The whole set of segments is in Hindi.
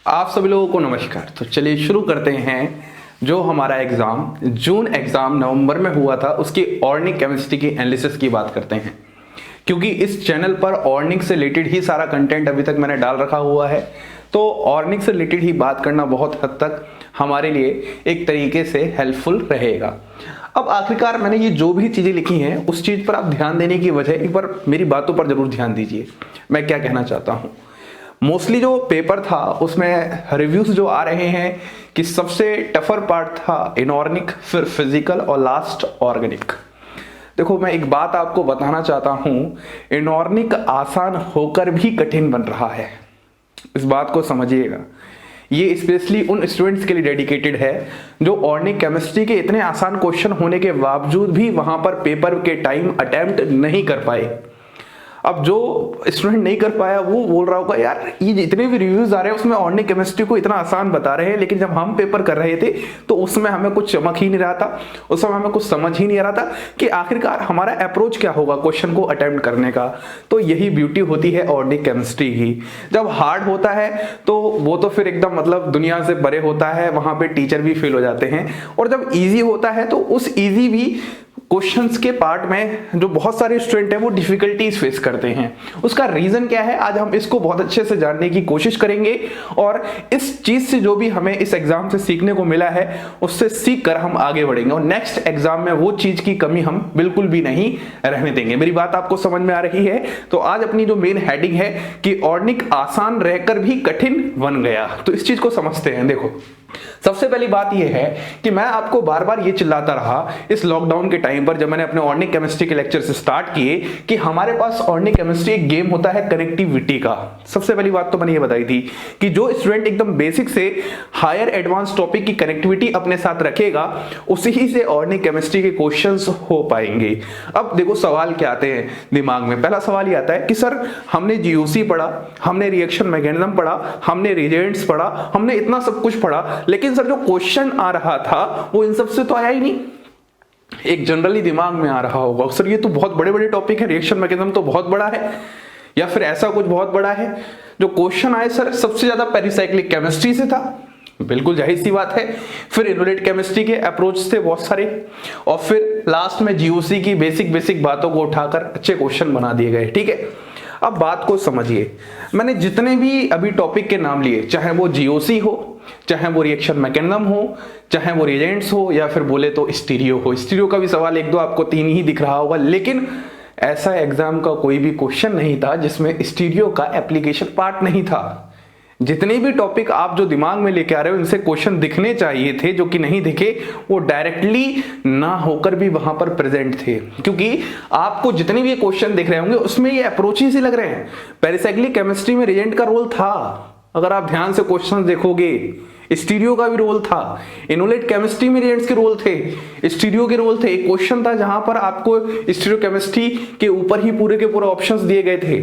आप सभी लोगों को नमस्कार। तो चलिए शुरू करते हैं। जो हमारा एग्जाम जून एग्जाम नवंबर में हुआ था उसकी ऑर्गेनिक केमिस्ट्री की एनालिसिस की बात करते हैं, क्योंकि इस चैनल पर ऑर्गेनिक से रिलेटेड ही सारा कंटेंट अभी तक मैंने डाल रखा हुआ है। तो ऑर्गेनिक से रिलेटेड ही बात करना बहुत हद तक हमारे लिए एक तरीके से हेल्पफुल रहेगा। अब आखिरकार मैंने ये जो भी चीज़ें लिखी हैं उस चीज़ पर आप ध्यान देने की वजह एक बार मेरी बातों पर जरूर ध्यान दीजिए। मैं क्या कहना चाहता हूँ, मोस्टली जो पेपर था उसमें रिव्यूज जो आ रहे हैं कि सबसे टफर पार्ट था इनऑर्गेनिक, फिर फिजिकल और लास्ट ऑर्गेनिक। देखो मैं एक बात आपको बताना चाहता हूं, इनऑर्गेनिक आसान होकर भी कठिन बन रहा है। इस बात को समझिएगा। ये स्पेशली उन स्टूडेंट्स के लिए डेडिकेटेड है जो ऑर्गेनिक केमिस्ट्री के इतने आसान क्वेश्चन होने के बावजूद भी वहां पर पेपर के टाइम अटेम्प्ट नहीं कर पाए। अब जो स्टूडेंट नहीं कर पाया वो बोल रहा होगा यार ये जितने भी रिव्यूज आ रहे हैं उसमें ऑर्गेनिक केमिस्ट्री को इतना आसान बता रहे हैं, लेकिन जब हम पेपर कर रहे थे तो उसमें हमें कुछ चमक ही नहीं रहा था, उस समय हमें कुछ समझ ही नहीं आ रहा था कि आखिरकार हमारा अप्रोच क्या होगा क्वेश्चन को अटेम्प्ट करने का। तो यही ब्यूटी होती है ऑर्गेनिक केमिस्ट्री की। जब हार्ड होता है तो वो तो फिर एकदम मतलब दुनिया से परे होता है, वहां पे टीचर भी फेल हो जाते हैं। और जब इजी होता है तो उस इजी भी क्वेश्चंस के पार्ट में जो बहुत सारे स्टूडेंट हैं वो डिफिकल्टीज फेस करते हैं। उसका रीजन क्या है आज हम इसको बहुत अच्छे से जानने की कोशिश करेंगे, और इस चीज से जो भी हमें इस एग्जाम से सीखने को मिला है उससे सीख कर हम आगे बढ़ेंगे और नेक्स्ट एग्जाम में वो चीज की कमी हम बिल्कुल भी नहीं रहने देंगे। मेरी बात आपको समझ में आ रही है? तो आज अपनी जो मेन हेडिंग है कि ऑर्गेनिक आसान रहकर भी कठिन बन गया, तो इस चीज को समझते हैं। देखो सबसे पहली बात यह है कि मैं आपको बार बार ये चिल्लाता रहा इस लॉकडाउन के टाइम पर जब मैंने अपने ऑर्गेनिक केमिस्ट्री के लेक्चर से स्टार्ट किए कि हमारे पास ऑर्गेनिक केमिस्ट्री एक गेम होता है कनेक्टिविटी का। सबसे पहली बात तो मैंने ये बताई थी कि जो स्टूडेंट एकदम बेसिक से हायर एडवांस टॉपिक की कनेक्टिविटी अपने साथ रखेगा उसी ही से ऑर्गेनिक केमिस्ट्री के क्वेश्चंस हो पाएंगे। अब देखो सवाल क्या आते हैं दिमाग में। पहला सवाल ये आता है कि सर हमने जीओसी पढ़ा, हमने रिएक्शन मैकेनिज्म पढ़ा, हमने रिएजेंट्स पढ़ा, हमने इतना सब कुछ पढ़ा, लेकिन सर जो क्वेश्चन आ रहा था वो इन सब से तो आया ही नहीं। एक जनरली दिमाग में आ रहा होगा सर ये तो बहुत बड़े बड़े टॉपिक है, रिएक्शन मैकेनिज्म तो बहुत बड़ा है, या फिर ऐसा कुछ बहुत बड़ा है। जो क्वेश्चन आए सर सबसे ज्यादा पेरिसाइक्लिक केमिस्ट्री से था, बिल्कुल जाहिर सी बात है। फिर इनोलेट केमिस्ट्री के अप्रोच थे बहुत सारे, और फिर लास्ट में जीओसी की बेसिक बातों को उठाकर अच्छे क्वेश्चन बना दिए गए। ठीक है, अब बात को समझिए। मैंने जितने भी अभी टॉपिक के नाम लिए, चाहे वो जीओसी हो, चाहे वो रिएक्शन मैकेनिज्म हो, चाहे वो रिएजेंट्स हो, या फिर बोले तो स्टीरियो हो। स्टीरियो का भी सवाल एक दो आपको तीन ही दिख रहा होगा, लेकिन ऐसा एग्जाम का कोई भी क्वेश्चन नहीं था जिसमें स्टीरियो का एप्लीकेशन पार्ट नहीं था। जितने भी टॉपिक आप जो दिमाग में लेके आ रहे हो इनसे क्वेश्चन दिखने चाहिए थे, जो कि नहीं दिखे, वो डायरेक्टली ना होकर भी वहां पर प्रेजेंट थे। क्योंकि आपको जितने भी क्वेश्चन दिख रहे होंगे उसमें ये अप्रोचेस ही लग रहे हैं। पेरिसाइक्लिक केमिस्ट्री में रिएजेंट का रोल था, अगर आप ध्यान से क्वेश्चन देखोगे, स्टीरियो का भी रोल था, इनोलेट केमिस्ट्री में रिएजेंट्स के रोल थे, स्टीरियो के रोल थे। एक क्वेश्चन था जहां पर आपको स्टीरियो केमिस्ट्री के ऊपर ही पूरे के पूरे ऑप्शंस दिए गए थे।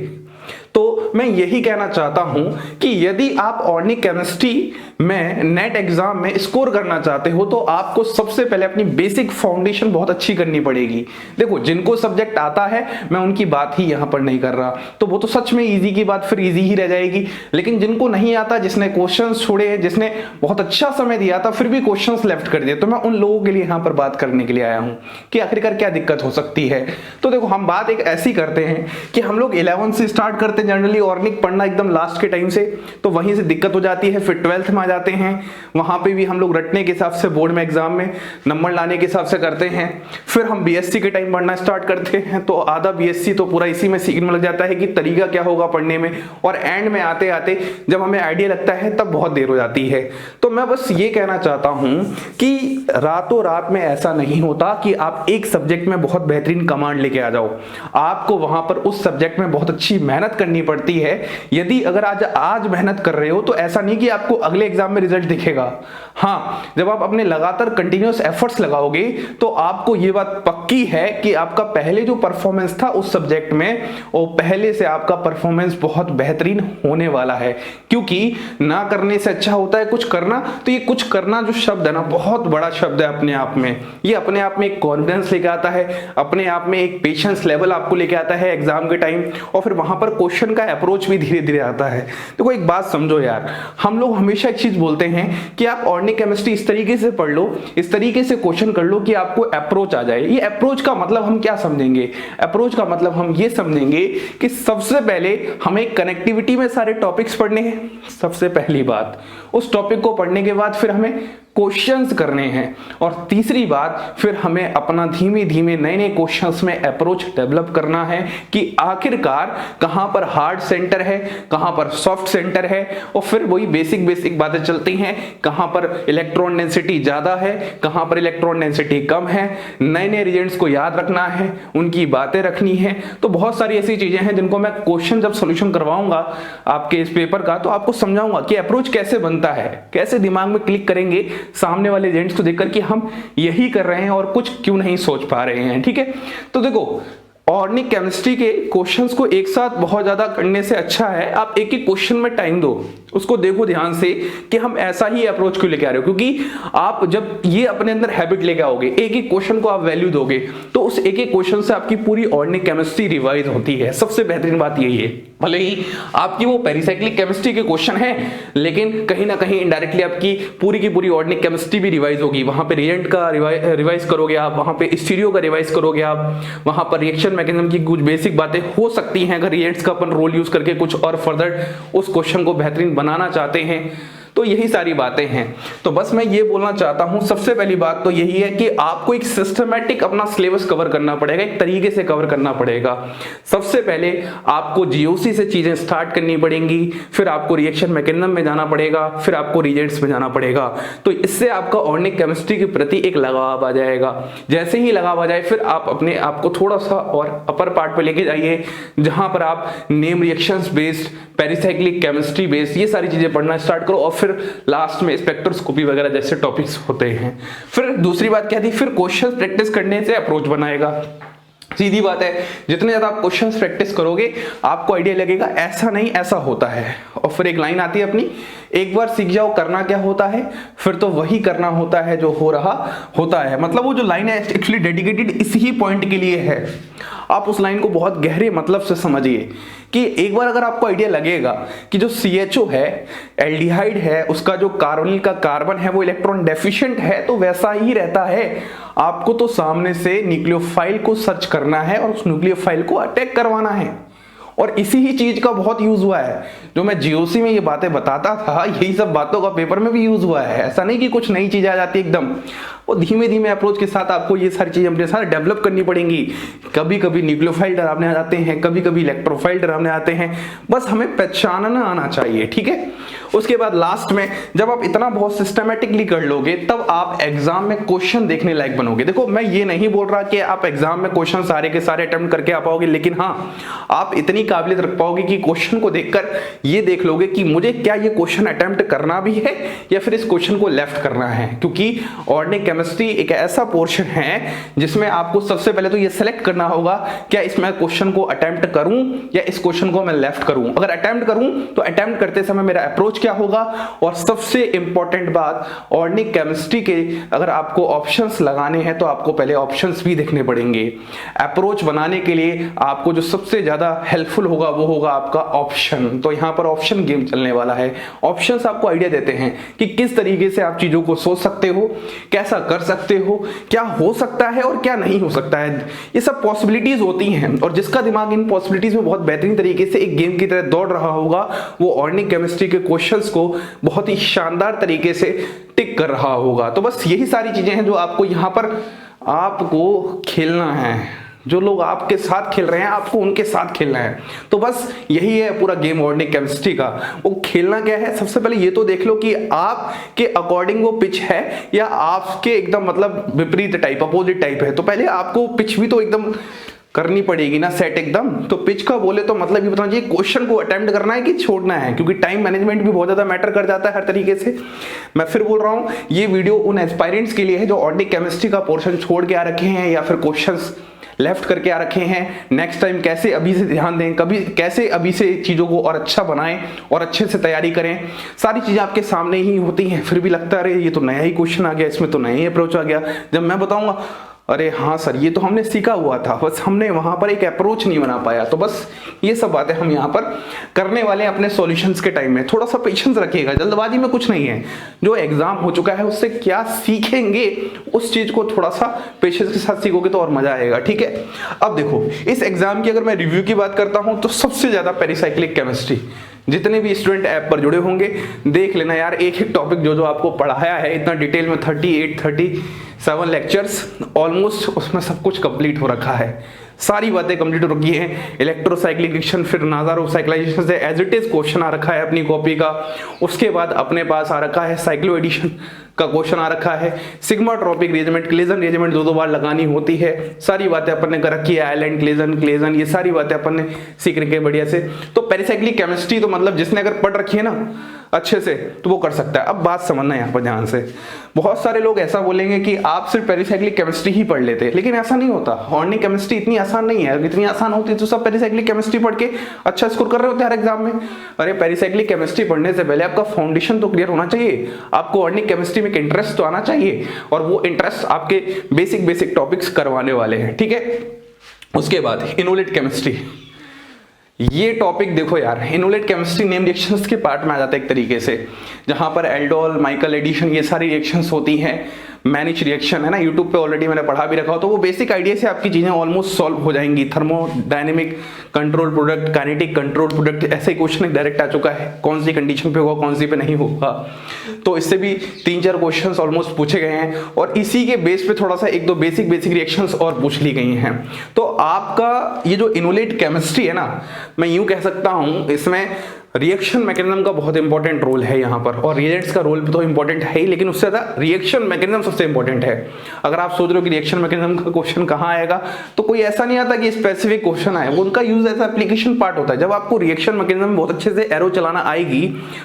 तो मैं यही कहना चाहता हूं कि यदि आप ऑर्गेनिक केमिस्ट्री में नेट एग्जाम में स्कोर करना चाहते हो तो आपको सबसे पहले अपनी बेसिक फाउंडेशन बहुत अच्छी करनी पड़ेगी। देखो जिनको सब्जेक्ट आता है मैं उनकी बात ही यहां पर नहीं कर रहा, तो वो तो सच में इजी की बात फिर इजी ही रह जाएगी। लेकिन जिनको नहीं आता, जिसने क्वेश्चंस छोड़े, जिसने बहुत अच्छा समय दिया था फिर भी क्वेश्चंस लेफ्ट कर दिए, तो मैं उन लोगों के लिए यहां पर बात करने के लिए आया हूं कि आखिरकार क्या दिक्कत हो सकती है। तो देखो हम बात एक ऐसी करते हैं कि हम लोग 11 से स्टार्ट करते हैं जनरली ऑर्गेनिक पढ़ना एकदम लास्ट के टाइम से, तो वहीं से दिक्कत हो जाती है। फिर 12th में आ जाते हैं, वहां पे भी हम लोग रटने के हिसाब से बोर्ड में एग्जाम में नंबर लाने के हिसाब से करते हैं। फिर हम बीएससी के टाइम पढ़ना स्टार्ट करते हैं, तो आधा बीएससी तो पूरा इसी में सीखने में लग जाता है कि तरीका क्या होगा पढ़ने में, और एंड में आते आते जब हमें आइडिया लगता है तब बहुत देर हो जाती है। तो मैं बस ये कहना चाहता हूं कि रातों रात में ऐसा नहीं होता कि आप एक सब्जेक्ट में बहुत बेहतरीन कमांड लेके आ जाओ। आपको वहां पर उस सब्जेक्ट में बहुत अच्छी मेहनत करनी पड़ती है। यदि अगर आज मेहनत कर रहे हो तो ऐसा नहीं कि आपको अगले एग्जाम में रिजल्ट दिखेगा। हाँ, जब आप अपने लगातार कंटिन्यूअस एफर्ट्स लगाओगे तो आपको यह बात पक्की है कि आपका पहले जो परफॉर्मेंस था उस सब्जेक्ट में, वो पहले से आपका परफॉर्मेंस बहुत बेहतरीन होने वाला है। क्योंकि ना करने से अच्छा होता है कुछ करना। तो ये कुछ करना जो शब्द है ना, बहुत बड़ा शब्द है अपने आप में। ये अपने आप में एक कॉन्फिडेंस लेके आता है, अपने आप में एक पेशेंस लेवल आपको लेके आता है एग्जाम के टाइम, और फिर वहां पर क्वेश्चन क्वेश्चन का अप्रोच भी धीरे धीरे आता है। देखो एक बात समझो यार, हम लोग हमेशा एक चीज बोलते हैं कि आप ऑर्गेनिक केमिस्ट्री इस तरीके से पढ़ लो, इस तरीके से क्वेश्चन कर लो कि आपको अप्रोच आ जाए। ये अप्रोच का मतलब हम क्या समझेंगे? अप्रोच का मतलब हम ये समझेंगे कि सबसे पहले हमें कनेक्टिविटी में सारे टॉपिक्स पढ़ने हैं, सबसे पहली बात। उस टॉपिक को पढ़ने के बाद फिर हमें क्वेश्चंस करने हैं, और तीसरी बात फिर हमें अपना धीमे धीमे नए नए क्वेश्चंस में अप्रोच डेवलप करना है कि आखिरकार कहां पर हार्ड सेंटर है, कहां पर सॉफ्ट सेंटर है, और फिर वही बेसिक बेसिक बातें चलती हैं, कहां पर इलेक्ट्रॉन डेंसिटी ज्यादा है, कहां पर इलेक्ट्रॉन डेंसिटी कम है, नए नए रिएजेंट्स को याद रखना है, उनकी बातें रखनी है। तो बहुत सारी ऐसी चीजें हैं जिनको मैं क्वेश्चन जब सोल्यूशन करवाऊंगा आपके इस पेपर का, तो आपको समझाऊंगा कि अप्रोच कैसे बनता है, कैसे दिमाग में क्लिक करेंगे सामने वाले एजेंट्स को देखकर कि हम यही कर रहे हैं और कुछ क्यों नहीं सोच पा रहे हैं। ठीक है, तो देखो ऑर्गेनिक केमिस्ट्री के क्वेश्चंस को एक साथ बहुत ज्यादा करने से अच्छा है आप एक एक क्वेश्चन में टाइम दो, उसको देखो ध्यान से कि हम ऐसा ही अप्रोच क्यों लेके आ रहे हो। क्योंकि आप जब ये अपने अंदर हैबिट लेके आओगे, एक एक क्वेश्चन को आप वैल्यू दोगे, तो उस एक एक क्वेश्चन से आपकी पूरी ऑर्गेनिक केमिस्ट्री रिवाइज होती है। सबसे बेहतरीन बात यही है, भले ही आपकी वो पेरिसाइक्लिक केमिस्ट्री के क्वेश्चन है, लेकिन कहीं ना कहीं इनडायरेक्टली आपकी पूरी ऑर्गेनिक केमिस्ट्री भी रिवाइज होगी। वहां पे रिएजेंट का रिवाइज करोगे आप, वहां पे स्टीरियो का रिवाइज करोगे आप, वहां पर रिएक्शन मैकेनिज्म की कुछ बेसिक बातें हो सकती हैं अगर रिएजेंट्स का अपन रोल यूज करके कुछ और फर्दर उस क्वेश्चन को बेहतरीन बनाना चाहते हैं। तो यही सारी बातें हैं। तो बस मैं ये बोलना चाहता हूं, सबसे पहली बात तो यही है कि आपको एक सिस्टमैटिक अपना सिलेबस कवर करना पड़ेगा, एक तरीके से कवर करना पड़ेगा। सबसे पहले आपको जीओसी से चीजें स्टार्ट करनी पड़ेंगी, फिर आपको रिएक्शन मैकेनिज्म में जाना पड़ेगा, फिर आपको रिएजेंट्स में जाना पड़ेगा। तो इससे आपका ऑर्गेनिक केमिस्ट्री के प्रति एक लगाव आ जाएगा। जैसे ही लगाव आ जाए, फिर आप अपने आप को थोड़ा सा और अपर पार्ट पे लेके जाइए, जहां पर आप name reactions based, pericyclic chemistry based ये सारी चीजें पढ़ना स्टार्ट करो, और फिर लास्ट में स्पेक्ट्रोस्कोपी वगैरह जैसे टॉपिक्स होते हैं। फिर दूसरी बात क्या थी, फिर क्वेश्चन प्रैक्टिस करने से अप्रोच बनाएगा। सीधी बात है, जितने ज्यादा आप क्वेश्चंस प्रैक्टिस करोगे आपको आइडिया लगेगा ऐसा नहीं ऐसा होता है। और फिर एक लाइन आती है अपनी, एक बार सीख जाओ करना क्या होता है, फिर तो वही करना होता है जो हो रहा होता है। मतलब वो जो लाइन है एक्चुअली डेडिकेटेड इसी ही पॉइंट के लिए है। आप उस लाइन को बहुत गहरे मतलब से समझिए कि एक बार अगर आपको आइडिया लगेगा कि जो CHO है, एल्डिहाइड है, उसका जो कार्बोनिल का कार्बन है वो इलेक्ट्रॉन डेफिशिएंट है, तो वैसा ही रहता है। आपको तो सामने से न्यूक्लियोफाइल को सर्च करना है और उस न्यूक्लियोफाइल को अटैक करवाना है। और इसी ही चीज का बहुत यूज हुआ है, जो मैं जीओसी में ये बातें बताता था, यही सब बातों का पेपर में भी यूज हुआ है। ऐसा नहीं कि कुछ नई चीज आ जाती एकदम, वो धीमे धीमे अप्रोच के साथ आपको ये सारी चीजें अपने साथ डेवलप करनी पड़ेंगी। कभी कभी न्यूक्लियोफाइल डरावने आ जाते हैं, कभी कभी इलेक्ट्रोफाइल डरावने आते हैं, बस हमें पहचानना आना चाहिए। ठीक है, उसके बाद लास्ट में जब आप इतना बहुत सिस्टमेटिकली कर लोगे, तब आप एग्जाम में क्वेश्चन देखने लायक बनोगे। देखो मैं ये नहीं बोल रहा कि आप एग्जाम में क्वेश्चन सारे के सारे अटेम्प्ट करके आ पाओगे, लेकिन हाँ आप इतनी काबिलियत रख पाओगे कि क्वेश्चन को देखकर ये देख लोगे कि मुझे क्या ये क्वेश्चन अटेम्प्ट करना भी है या फिर इस क्वेश्चन को लेफ्ट करना है। क्योंकि ऑर्गेनिक केमिस्ट्री एक ऐसा पोर्शन है जिसमें आपको सबसे पहले तो ये सेलेक्ट करना होगा, क्या इसमें क्वेश्चन को अटेम्प्ट करूं या इस क्वेश्चन को मैं लेफ्ट करूं। अगर अटेम्प्ट करूं तो अटेम्प्ट करते समय मेरा अप्रोच क्या होगा, और सबसे इंपॉर्टेंट बात ऑर्गेनिक केमिस्ट्री के अगर आपको ऑप्शंस लगाने हैं तो आपको पहले ऑप्शंस भी देखने पड़ेंगे। अप्रोच बनाने के लिए आपको जो सबसे ज्यादा हेल्पफुल होगा वो होगा आपका ऑप्शन। तो यहां पर ऑप्शन गेम चलने वाला है। ऑप्शंस आपको आइडिया देते हैं कि किस तरीके से आप चीजों को सोच सकते हो, कैसा कर सकते हो, क्या हो सकता है और क्या नहीं हो सकता है। ये सब पॉसिबिलिटीज होती हैं, और जिसका दिमाग इन पॉसिबिलिटीज में बहुत बेहतरीन तरीके से एक गेम की तरह दौड़ रहा होगा, वो ऑर्गेनिक केमिस्ट्री के क्वेश्चंस को बहुत ही शानदार तरीके से टिक कर रहा होगा। तो बस यही सारी चीजें हैं जो आपको यहाँ पर आपको खेलना है। जो लोग आपके साथ खेल रहे हैं आपको उनके साथ खेलना है। तो बस यही है पूरा गेम ऑर्गेनिक केमिस्ट्री का। वो खेलना क्या है, सबसे पहले ये तो देख लो कि आपके अकॉर्डिंग वो पिच है या आपके एकदम मतलब विपरीत टाइप, अपोजिट टाइप है। तो पहले आपको पिच भी तो एकदम करनी पड़ेगी ना सेट एकदम। तो पिच का बोले तो मतलब ये बताना चाहिए क्वेश्चन को अटेम्प्ट करना है कि छोड़ना है, क्योंकि टाइम मैनेजमेंट भी बहुत ज्यादा मैटर कर जाता है हर तरीके से। मैं फिर बोल रहा हूँ ये वीडियो उन एस्पायरेंट्स के लिए है जो ऑर्गेनिक केमिस्ट्री का पोर्शन छोड़ के आ रखे हैं या फिर क्वेश्चंस लेफ्ट करके आ रखे हैं। नेक्स्ट टाइम कैसे अभी से ध्यान दें, कभी कैसे अभी से चीजों को और अच्छा बनाएं और अच्छे से तैयारी करें। सारी चीजें आपके सामने ही होती हैं, फिर भी लगता है अरे ये तो नया ही क्वेश्चन आ गया, इसमें तो नया ही अप्रोच आ गया। जब मैं बताऊंगा अरे हाँ सर, ये तो हमने सीखा हुआ था, बस हमने वहां पर एक अप्रोच नहीं बना पाया। तो बस ये सब बातें हम यहाँ पर करने वाले हैं अपने सॉल्यूशंस के टाइम में। थोड़ा सा पेशेंस रखिएगा, जल्दबाजी में कुछ नहीं है। जो एग्जाम हो चुका है उससे क्या सीखेंगे, उस चीज को थोड़ा सा पेशेंस के साथ सीखोगे तो और मजा आएगा, ठीक है। अब देखो, इस एग्जाम की अगर मैं रिव्यू की बात करता हूं तो सबसे ज्यादा पेरिसाइक्लिक केमिस्ट्री। जितने भी स्टूडेंट ऐप पर जुड़े होंगे देख लेना यार, एक एक टॉपिक जो जो आपको पढ़ाया है इतना डिटेल में 37 लेक्चर्स ऑलमोस्ट, उसमें सब कुछ कंप्लीट हो रखा है। सारी बातें कंप्लीट हो रखी हैं। इलेक्ट्रोसाइक्लिक रिएक्शन, फिर नाजारो साइक्लाइजेशन से एज इट इज क्वेश्चन आ रखा है अपनी कॉपी का। उसके बाद अपने पास आ रखा है साइक्लो एडिशन का क्वेश्चन आ रखा है। Sigma tropic rearrangement, Claisen rearrangement दो बार लगानी होती है। सारी बातें अपन ने कर रखी है। आइलैंड क्लेजन ये सारी बातें अपन ने सीख रखी है बढ़िया से। तो पेरिसाइक्लिक केमिस्ट्री तो मतलब जिसने अगर पढ़ रखी है ना अच्छे से तो वो कर सकता है। अब बात समझना यहाँ पर ध्यान से। बहुत सारे लोग ऐसा बोलेंगे कि आप सिर्फ पेरिसाइक्लिक केमिस्ट्री ही पढ़ लेते, लेकिन ऐसा नहीं होता। ऑर्गेनिक केमिस्ट्री इतनी आसान नहीं है। इतनी आसान होती तो सब पेरिसाइक्लिक केमिस्ट्री पढ़ के अच्छा स्कोर कर रहे होते हर एग्जाम में। अरे पेरिसाइक्लिक केमिस्ट्री पढ़ने से पहले आपका फाउंडेशन तो क्लियर होना चाहिए। आपको ऑर्गेनिक केमिस्ट्री में इंटरेस्ट तो आना चाहिए, और वो इंटरेस्ट आपके बेसिक टॉपिक्स करवाने वाले हैं, ठीक है। उसके बाद इनोलेट केमिस्ट्री, ये टॉपिक देखो यार, इनोलेट केमिस्ट्री नेम रिएक्शंस के पार्ट में आ जाता है एक तरीके से, जहां पर एल्डोल, माइकल एडिशन, ये सारी रिएक्शंस होती हैं। मैनिच रिएक्शन है ना, यूट्यूब पे ऑलरेडी मैंने पढ़ा भी रखा हो, तो वो बेसिक आइडिया से आपकी चीजें ऑलमोस्ट सॉल्व हो जाएंगी। Thermodynamic control product, kinetic control product, ऐसे ही क्वेश्चन डायरेक्ट आ चुका है। कौन सी कंडीशन पे होगा, कौन सी पे नहीं होगा, तो इससे भी 3-4 क्वेश्चन ऑलमोस्ट पूछे गए हैं। और इसी के बेस पे थोड़ा सा 1-2 बेसिक रिएक्शंस और पूछ ली गई हैं। तो आपका ये जो इनोलेट केमिस्ट्री है ना, मैं यूं कह सकता हूं इसमें रिएक्शन मैकेनिज्म का बहुत इंपॉर्टेंट रोल है यहाँ पर, और रिएजेंट्स का रोल भी तो इंपॉर्टेंट है ही, लेकिन उससे ज्यादा रिएक्शन मैकेनिज्म सबसे इंपॉर्टेंट है। अगर आप सोच रहे हो कि रिएक्शन मैकेनिज्म का क्वेश्चन कहाँ आएगा, तो कोई ऐसा नहीं आता कि स्पेसिफिक क्वेश्चन आए, वो उनका यूज एज एप्लीकेशन पार्ट होता है। जब आपको रिएक्शन मैकेनिज्म बहुत अच्छे से एरो चलाना आएगी,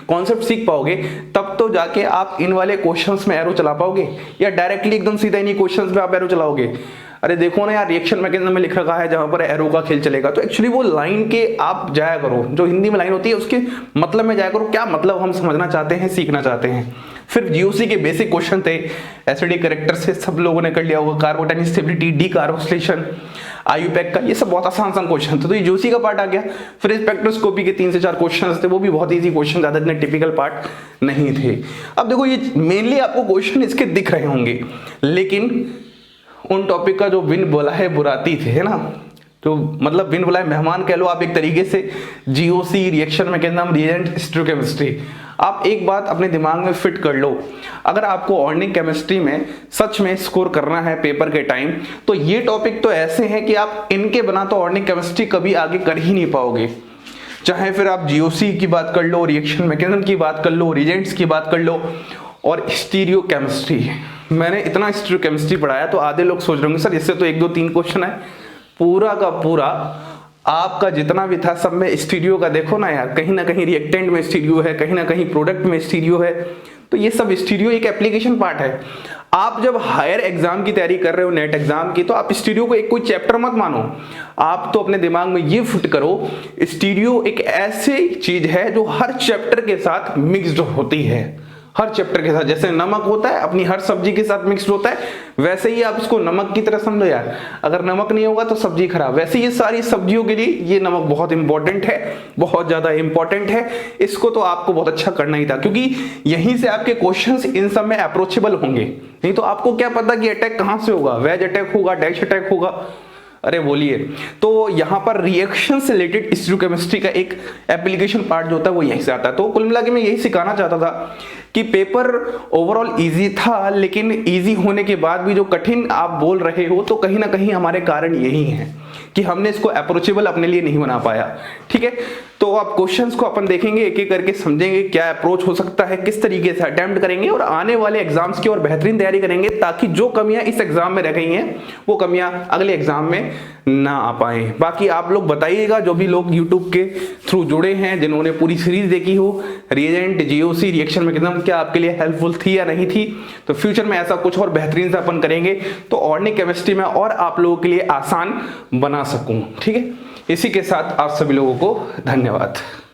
कॉन्सेप्ट सीख पाओगे, तब तो जाके आप इन वाले क्वेश्चंस में एरो चला पाओगे, या डायरेक्टली एकदम सीधा इन्हीं क्वेश्चंस में आप एरो चलाओगे। अरे देखो ना यार, रिएक्शन मैकेनिज्म में लिख रखा है जहां पर एरो का खेल चलेगा, तो एक्चुअली वो लाइन के आप जाया करो, जो हिंदी में लाइन होती है उसके मतलब में जाया करो, क्या मतलब हम समझना चाहते हैं, सीखना चाहते हैं। फिर जीओसी के बेसिक क्वेश्चन थे, एसिडिक कैरेक्टर से सब लोगों ने कर लिया होगा, कार्बोटाइनिक स्टेबिलिटी, डीकार्बोक्सिलेशन, आईयूपैक का, ये सब बहुत आसान क्वेश्चन थे, तो ये जीओसी का पार्ट आ गया। फिर स्पेक्ट्रोस्कोपी के 3 से 4 क्वेश्चन थे, वो भी बहुत ईजी क्वेश्चन, ज्यादा इतने टिपिकल पार्ट नहीं थे। अब देखो, ये मेनली आपको क्वेश्चन इसके दिख रहे होंगे, लेकिन उन टॉपिक का जो बिन बोला है बुराती थे, है ना, तो मतलब बिन बुलाए मेहमान कह लो आप एक तरीके से। जीओसी, रिएक्शन मैकेनिज्म, रिएजेंट, स्टोइकोकेमिस्ट्री, आप एक बात अपने दिमाग में फिट कर लो, अगर आपको ऑर्गेनिक केमिस्ट्री में सच में स्कोर करना है पेपर के टाइम, तो ये टॉपिक तो ऐसे हैं कि आप इनके बिना तो ऑर्गेनिक केमिस्ट्री कभी आगे कर ही नहीं पाओगे। चाहे फिर आप जीओसी की बात कर लो, रिएक्शन मैकेनिज्म की बात कर लो, रिएजेंट्स की बात कर लो, और स्टीरियोकेमिस्ट्री। मैंने इतना स्टीरियोकेमिस्ट्री पढ़ाया तो आधे लोग सोच रहे होंगे सर इससे तो 1-2-3 क्वेश्चन है, पूरा का पूरा आपका जितना भी था सब में स्टीरियो का देखो ना यार, कहीं ना कहीं रिएक्टेंट में स्टीरियो है, कहीं ना कहीं प्रोडक्ट में स्टीरियो है, तो ये सब स्टीरियो एक एप्लीकेशन पार्ट है। आप जब हायर एग्जाम की तैयारी कर रहे हो, नेट एग्जाम की, तो आप स्टीरियो को एक कोई चैप्टर मत मानो, आप तो अपने दिमाग में ये फिट करो, स्टीरियो एक ऐसी चीज है जो हर चैप्टर के साथ मिक्स्ड होती है। हर चैप्टर के साथ, जैसे नमक होता है अपनी हर सब्जी के साथ मिक्स होता है, वैसे ही आप इसको नमक की तरह समझो यार। अगर नमक नहीं होगा तो सब्जी खराब, वैसे ये सारी सब्जियों के लिए ये नमक बहुत इंपॉर्टेंट है, बहुत ज्यादा इंपॉर्टेंट है। इसको तो आपको बहुत अच्छा करना ही था, क्योंकि यहीं से आपके क्वेश्चंस इन सब में अप्रोचेबल होंगे। नहीं तो आपको क्या पता कि अटैक कहां से होगा, वेज अटैक होगा, डैश अटैक होगा, अरे बोलिए। तो यहाँ पर रिएक्शन से रिलेटेड स्टीरियोकेमिस्ट्री का एक एप्लीकेशन पार्ट जो होता है वो यहीं से आता है। तो कुल मिला के मैं यही सिखाना चाहता था कि पेपर ओवरऑल इजी था, लेकिन इजी होने के बाद भी जो कठिन आप बोल रहे हो, तो कहीं ना कहीं हमारे कारण यही है कि हमने इसको अप्रोचेबल अपने लिए नहीं बना पाया। ठीक है, तो आप क्वेश्चंस को अपन देखेंगे, एक एक करके समझेंगे क्या अप्रोच हो सकता है, किस तरीके से अटेम्प्ट करेंगे, और आने वाले एग्जाम्स की और बेहतरीन तैयारी करेंगे, ताकि जो कमियां इस एग्जाम में रह गई हैं वो कमियां अगले एग्जाम में ना आ पाए। बाकी आप लोग बताइएगा, जो भी लोग यूट्यूब के थ्रू जुड़े हैं, जिन्होंने पूरी सीरीज देखी हो, रिएजेंट, जीओसी, रिएक्शन मैकेनिज्म, क्या आपके लिए हेल्पफुल थी या नहीं थी, तो फ्यूचर में ऐसा कुछ और बेहतरीन से अपन करेंगे तो ऑर्गेनिक केमिस्ट्री में और आप लोगों के लिए आसान बना सकूं। ठीक है, इसी के साथ आप सभी लोगों को धन्यवाद।